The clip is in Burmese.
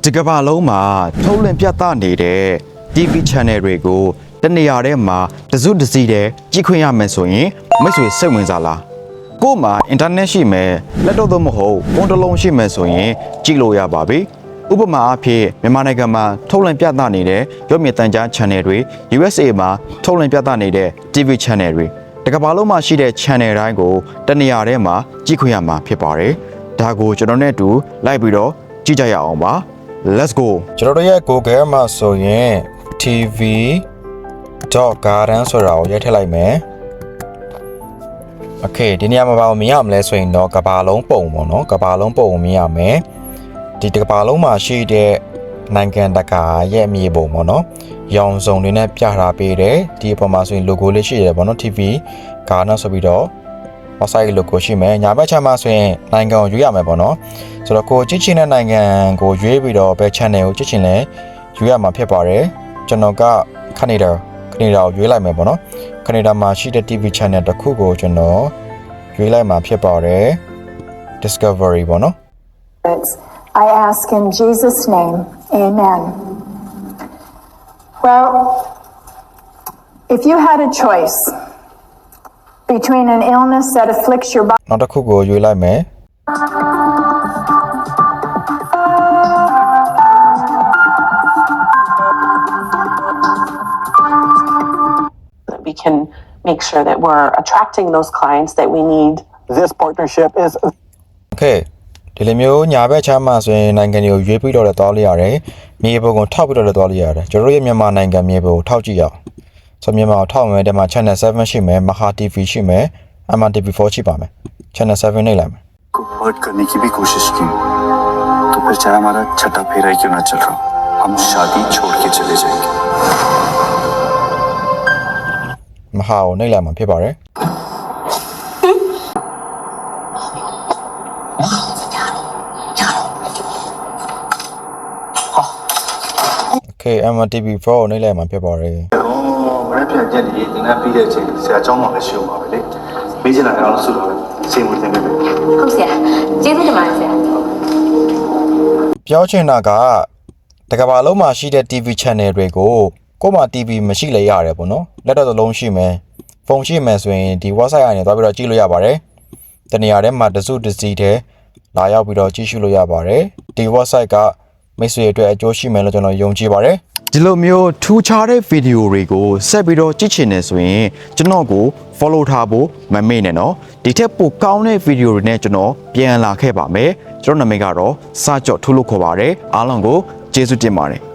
ဒီကမ္ဘာလုံးမှာထုတ်လွှင့်ပြသနေတဲ့ TV channel တွေကိုတနေရာထဲမှာတစုတစည်းတည်းကြည့်ခွင့်ရမယ်ဆိုရင်မိတ်ဆွေစိတ်ဝင်စားလားကို့မှာ internet ရှိမယ်လက်တော့တော့မဟုတ်ဖုန်းတစ်လုံးရှိမယ်ဆိုရင်ကြည့်လို့ရပါပြီဥပမာအဖြစ်မြန်မာနိုင်ငံမှာထုတ်လွှင့်ပြသနေတဲ့ရုပ်မြင်သံကြား channel တွေ USA မှာထုတ်လွှင့်ပြသနေတဲ့ TV channel တွေတကမ္ဘာလုံးမှာရှိတဲ့ channel တိုင်းကိုတနေရာထဲမှာကြည့်ခွင့်ရမှာဖြစ်ပါတယ်ဒါကိုကျွန်တော်နဲ့အတူလိုက်ပြီးတော့ကြည့်ကြရအောင်ပါ Let's go ကျွန်တော်တို့ရဲ့ Google မှာဆိုရင် tv.garden ဆိုတာကိုရိုက်ထည့်လိုက်မယ် Okay ဒီနေရာမှာဘာမြင်ရမလဲဆိုရင်တော့ကမ္ဘာလုံးပုံပေါ့နော်ကမ္ဘာလုံးပုံကိုမြင်ရမယ်ဒီကမ္ဘာလုံးမှာရှိတဲ့နိုင်ငံတကာရဲ့အမည်ပုံပေါ့နော်ရောင်စုံတွေနဲ့ပြထားပေးတယ်ဒီအပေါ်မှာဆိုရင် logo လေးရှိတယ်ပေါ့နော် TV garden ဆိုပြီးတော့ website logo ရှိမယ်ညာဘက်ခြမ်းမှာဆိုရင်နိုင်ငံကိုရွေးရမယ်ပေါ့နော်ဆိုတော့ကိုကြည့်ချင်တဲ့နိုင်ငံကိုရွေးပြီးတော့ဘယ် channel ကိုကြည့်ချင်လဲရွေးရမှာဖြစ်ပါတယ်ကျွန်တော်ကကနေဒါကိုရွေးလိုက်မယ်ပေါ့နော်ကနေဒါမှာရှိတဲ့ TV channel တစ်ခုကိုကျွန်တော်ရွေးလိုက်မှာဖြစ်ပါတယ် Discovery ပေါ့နော် I ask in Jesus' name, amen. Well, if you had a choice between an illness that afflicts your body နောက်တစ်ခုကိုရွေးလိုက်မယ် we can make sure that we're attracting those clients that we need. This partnership is Okay ဒီလိုမျိုးညာဘက်ချမ်းမှာဆိုရင်နိုင်ငံတွေကိုရွေးပြီးတော့လည်းသွားလို့ရတယ်မြေပုံကိုထောက်ပြီးတော့လည်းသွားလို့ရတယ်ကျွန်တော်တို့ရဲ့မြန်မာနိုင်ငံမြေပုံကိုထောက်ကြည့်ရအောင်ဆိုမြန်မာကိုထောက်မယ်ဒီမှာ channel 7 ရှိမယ် Maha TV ရှိမယ် MRTV4 ရှိပါမယ် channel 7 နှိပ်လိုက်မယ် को हर्ट करने की भी कोशिश की तो फिर चाहे हमारा छठा फेरा ही क्यों ना चल रहा हम शादी छोड़ के चले जाएंगे Maha ကိုနှိပ်လိုက်မှာဖြစ်ပါတယ်Okay MRTV4 ကိုနှိပ်လိုက်မှာဖြစ်ပါတယ် မရပြန်ချက်ဒီတင်ပြီးတဲ့အချိန်ဆရာเจ้าမှာလည်းရှုံပါပဲလေမေးချင်တာလည်းဆုတော့စေဝင်တင်ပေးမယ် ဟုတ်ဆရာကျေးဇူးတင်ပါတယ်ဆရာ ပြောချင်တာကတကမ္ဘာလုံးမှာရှိတဲ့ TV channel တွေကိုကို့မှာ TV မရှိလဲရတယ်ပေါ့နော်လက်တော့လုံးရှိမယ်ဖုန်းရှိမယ်ဆိုရင်ဒီ website ကနေသွားပြီးတော့ကြည့်လို့ရပါတယ်တနေရာထဲမှာတစုတစည်းတည်းလာရောက်ပြီးတော့ကြည့်ရှုလို့ရပါတယ်ဒီ website ကမိတ်ဆွေအတွက်အကျိုးရှိမယ်လို့ကျွန်တော်ယုံကြည်ပါတယ်ဒီလိုမျိုးထူးခြားတဲ့ဗီဒီယိုတွေကိုဆက်ပြီးတော့ကြည့်ချင်နေဆိုရင်ကျွန်တော်ကို follow ထားဖို့မမေ့နဲ့နော်ဒီထက်ပိုကောင်းတဲ့ဗီဒီယိုတွေနဲ့ကျွန်တော်ပြန်လာခဲ့ပါမယ်ကျွန်တော်နာမည်ကတော့စာကြော့ထူးလို့ခေါ်ပါတယ်အားလုံးကိုကျေးဇူးတင်ပါတယ်